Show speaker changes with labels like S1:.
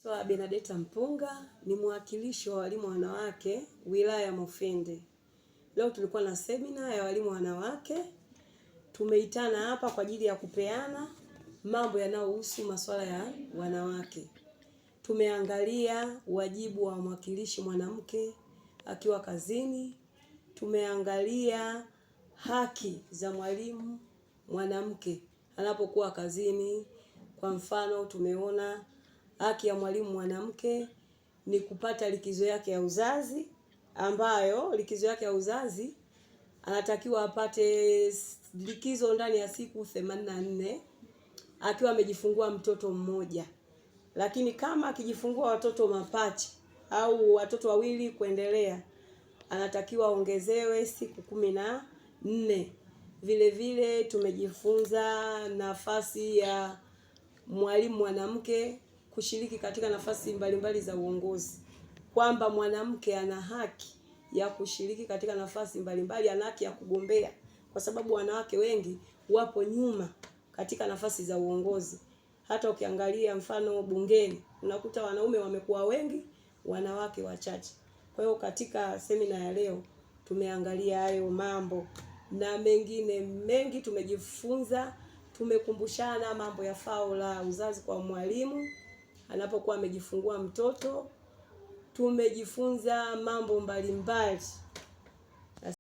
S1: Naitwa Benadeta Mpunga, ni mwakilishi wa walimu wanawake wilaya ya Mufindi. Leo tulikuwa na semina ya walimu wanawake. Tumeitana hapa kwa ajili ya kupeana mambo yanayohusu masuala ya wanawake. Tumeangalia wajibu wa mwakilishi mwanamke akiwa kazini. Tumeangalia haki za mwalimu mwanamke anapokuwa kazini. Kwa mfano, tumeona haki ya mwalimu mwanamke ni kupata likizo yake ya uzazi, ambayo likizo yake ya uzazi anatakiwa apate likizo ndani ya siku 84 akiwa amejifungua mtoto mmoja. Lakini kama akijifungua watoto mapacha au watoto wawili kuendelea, anatakiwa ongezewe siku 14. Vile vile tumejifunza nafasi ya mwalimu mwanamke kushiriki katika nafasi mbalimbali za uongozi, kwamba mwanamke ana haki ya kushiriki katika nafasi mbalimbali, ana haki ya kugombea, kwa sababu wanawake wengi wapo nyuma katika nafasi za uongozi. Hata ukiangalia mfano bungeni, unakuta wanaume wamekuwa wengi, wanawake wachache. Kwa hiyo katika semina ya leo tumeangalia hayo mambo na mengine mengi tumejifunza. Tumekumbushana mambo ya fao la uzazi kwa mwalimu anapokuwa amejifungua mtoto. Tumejifunza mambo mbalimbali